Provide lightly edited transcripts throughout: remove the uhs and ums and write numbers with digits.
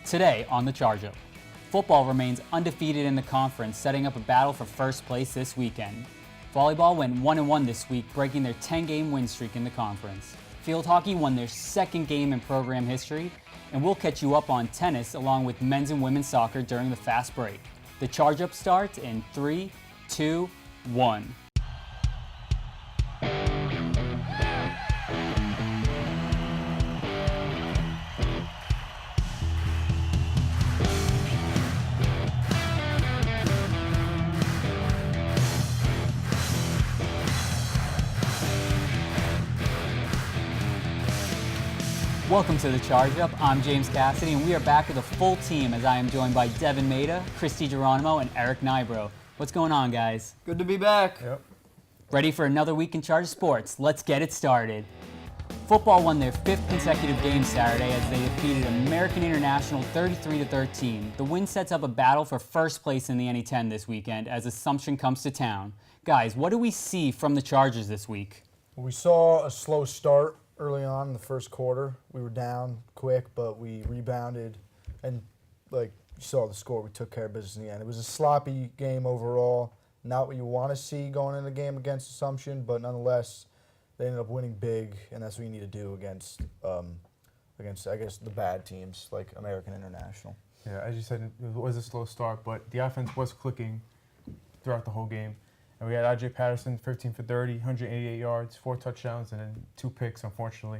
Today on the Charge Up, football remains undefeated in the conference, setting up a battle for first place this weekend. Volleyball went 1-1 this week, breaking their 10-game win streak in the conference. Field hockey won their second game in program history, and we'll catch you up on tennis along with men's and women's soccer during the fast break. The Charge Up starts in 3, 2, 1. Welcome to the Charge Up. I'm James Cassidy, and we are back with a full team as I am joined by Devin Maida, Christy Geronimo, and Eric Nybro. What's going on, guys? Good to be back. Yep. Ready for another week in charge of sports? Let's get it started. Football won their fifth consecutive game Saturday as they defeated American International 33-13. The win sets up a battle for first place in the NE10 this weekend as Assumption comes to town. Guys, what do we see from the Chargers this week? We saw a slow start early on in the first quarter. We were down quick, but we rebounded, and like you saw the score, we took care of business in the end. It was a sloppy game overall, not what you want to see going into a game against Assumption, but nonetheless, they ended up winning big, and that's what you need to do against I guess the bad teams like American International. Yeah, as you said, it was a slow start, but the offense was clicking throughout the whole game. And we had I.J. Patterson, 15 for 30, 188 yards, 4 touchdowns, and then 2 picks, unfortunately.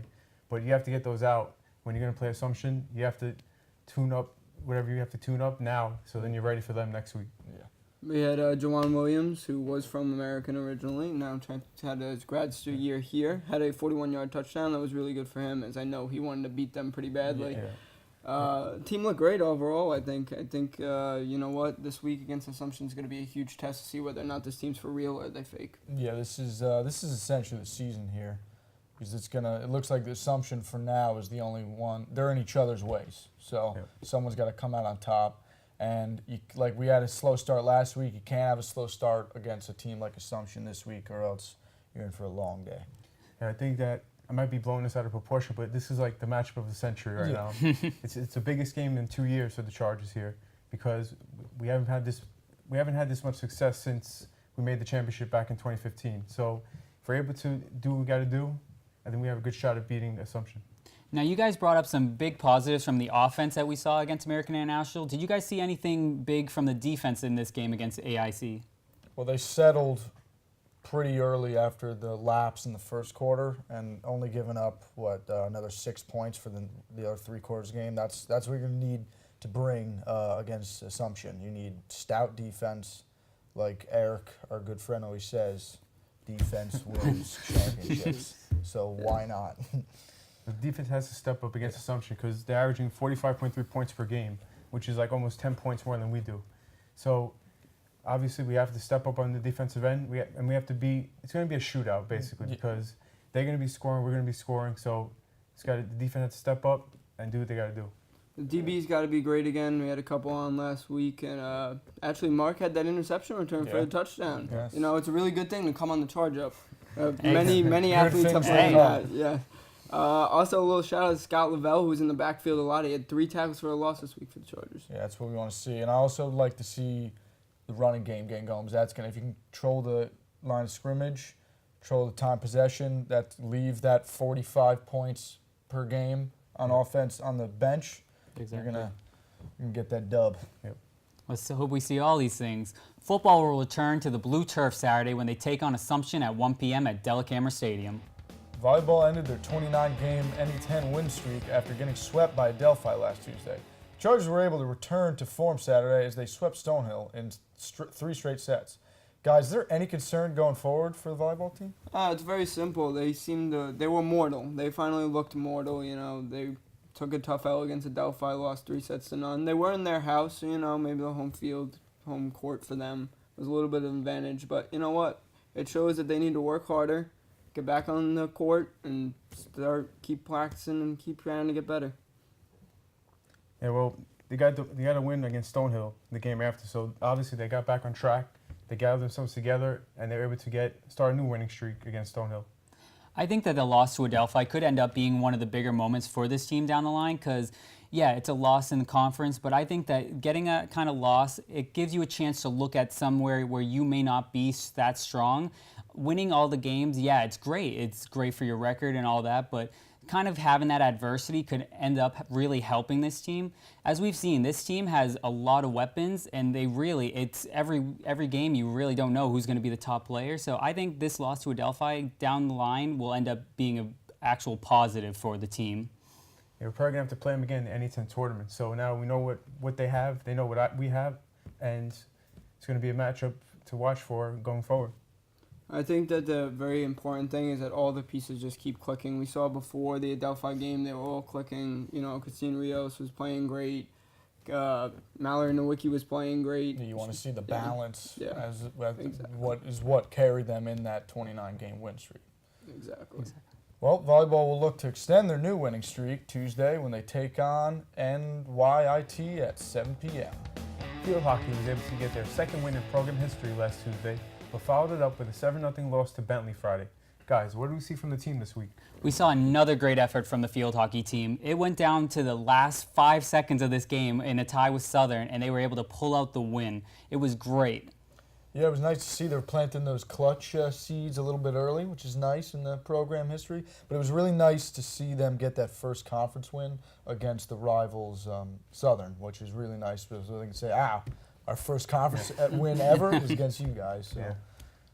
But you have to get those out. When you're going to play Assumption, you have to tune up whatever you have to tune up now, so then you're ready for them next week. Yeah. We had Jawan Williams, who was from American originally, now had his grad student year here, had a 41-yard touchdown. That was really good for him, as I know he wanted to beat them pretty badly. Yeah. Team looked great overall, I think. You know what, this week against Assumption is going to be a huge test to see whether or not this team's for real or they fake. Yeah, this is essentially the season here, because it looks like the Assumption for now is the only one. They're in each other's ways, so someone's got to come out on top. And like we had a slow start last week, you can't have a slow start against a team like Assumption this week, or else you're in for a long day. And I think that I might be blowing this out of proportion, but this is like the matchup of the century right now. It's the biggest game in 2 years for the Chargers here, because we haven't had this much success since we made the championship back in 2015. So if we're able to do what we got to do, I think we have a good shot at beating Assumption. Now, you guys brought up some big positives from the offense that we saw against American International. Did you guys see anything big from the defense in this game against AIC? Well, they settled pretty early after the lapse in the first quarter, and only giving up another 6 points for the other 3 quarters game. That's what you're going to need to bring against Assumption. You need stout defense, like Eric, our good friend, always says. Defense wins championships. So why not? The defense has to step up against Assumption because they're averaging 45.3 points per game, which is like almost 10 points more than we do. So obviously, we have to step up on the defensive end, and we have to be. It's going to be a shootout basically because they're going to be scoring, we're going to be scoring. So the defense has to step up and do what they got to do. The DB's got to be great again. We had a couple on last week, and actually Mark had that interception return for the touchdown. Yes. You know, it's a really good thing to come on the Charge Up. Many athletes have things played to that. Yeah. Also, a little shout out to Scott Lavelle, who was in the backfield a lot. He had 3 tackles for a loss this week for the Chargers. Yeah, that's what we want to see. And I also like to see the running game getting going. That's if you can control the line of scrimmage, control the time possession, leave that 45 points per game on offense on the bench. You're gonna get that dub. Yep. Let's hope we see all these things. Football will return to the blue turf Saturday when they take on Assumption at 1 p.m. at Delacamera Stadium. Volleyball ended their 29-game NE10 win streak after getting swept by Adelphi last Tuesday. The Chargers were able to return to form Saturday as they swept Stonehill in 3 straight sets. Guys, is there any concern going forward for the volleyball team? It's very simple. They were mortal. They finally looked mortal. You know, they took a tough L against Adelphi, lost 3-0. They were in their house. You know, maybe the home court for them was a little bit of an advantage. But you know what? It shows that they need to work harder, get back on the court, and keep practicing and keep trying to get better. Yeah, well, they got a win against Stonehill the game after, so obviously they got back on track. They gathered themselves together, and they were able to start a new winning streak against Stonehill. I think that the loss to Adelphi could end up being one of the bigger moments for this team down the line because, yeah, it's a loss in the conference, but I think that getting a kind of loss, it gives you a chance to look at somewhere where you may not be that strong. Winning all the games, yeah, it's great. It's great for your record and all that, but kind of having that adversity could end up really helping this team. As we've seen, this team has a lot of weapons, and it's every game you really don't know who's going to be the top player. So I think this loss to Adelphi down the line will end up being an actual positive for the team. Yeah, we're probably going to have to play them again in the NE10 tournament. So now we know what they have, they know what we have, and it's going to be a matchup to watch for going forward. I think that the very important thing is that all the pieces just keep clicking. We saw before the Adelphi game, they were all clicking. You know, Christine Rios was playing great. Mallory Nowicki was playing great. You want to see the balance as Exactly. what carried them in that 29-game win streak. Exactly. Well, volleyball will look to extend their new winning streak Tuesday when they take on NYIT at 7 p.m. Field hockey was able to get their second win in program history last Tuesday, but followed it up with a 7-0 loss to Bentley Friday. Guys, what do we see from the team this week? We saw another great effort from the field hockey team. It went down to the last 5 seconds of this game in a tie with Southern, and they were able to pull out the win. It was great. Yeah, it was nice to see they're planting those clutch seeds a little bit early, which is nice in the program history. But it was really nice to see them get that first conference win against the rivals Southern, which is really nice because they can say, our first conference win ever was against you guys. So. Yeah.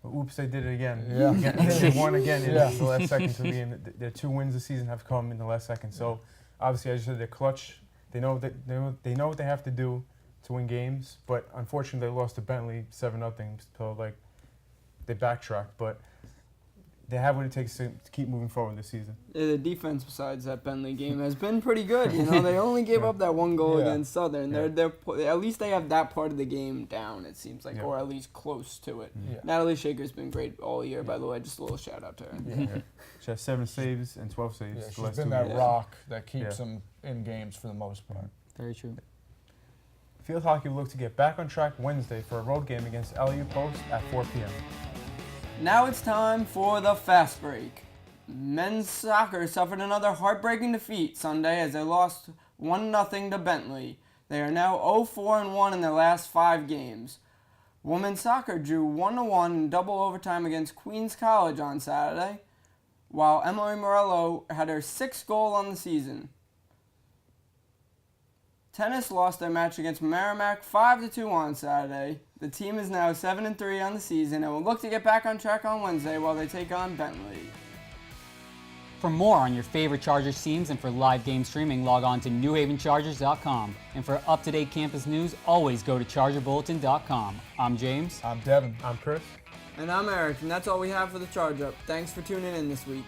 Well, oops, they did it again. Yeah. They won again in the last second to me, and their 2 wins this season have come in the last second. So obviously, as you said, they're clutch. They know what they have to do to win games, but unfortunately, they lost to Bentley 7-0. So they backtracked, but they have what it takes to keep moving forward this season. Yeah, the defense besides that Bentley game has been pretty good. You know, they only gave up that 1 goal against Southern. They're at least they have that part of the game down. It seems like, or at least close to it. Yeah. Natalie Shaker's been great all year. By the way, just a little shout out to her. Yeah. She has 7 saves and 12 saves. Yeah, the she's last been 2 that years. rock that keeps them in games for the most part. Very true. Field hockey will look to get back on track Wednesday for a road game against LU Post at 4 p.m. Now it's time for the fast break. Men's soccer suffered another heartbreaking defeat Sunday as they lost 1-0 to Bentley. They are now 0-4-1 in their last 5 games. Women's soccer drew 1-1 in double overtime against Queens College on Saturday, while Emily Morello had her 6th goal on the season. Tennis lost their match against Merrimack 5-2 on Saturday. The team is now 7-3 on the season and will look to get back on track on Wednesday while they take on Bentley. For more on your favorite Chargers teams and for live game streaming, log on to newhavenchargers.com. And for up-to-date campus news, always go to chargerbulletin.com. I'm James. I'm Devin. I'm Chris. And I'm Eric, and that's all we have for the Charge Up. Thanks for tuning in this week.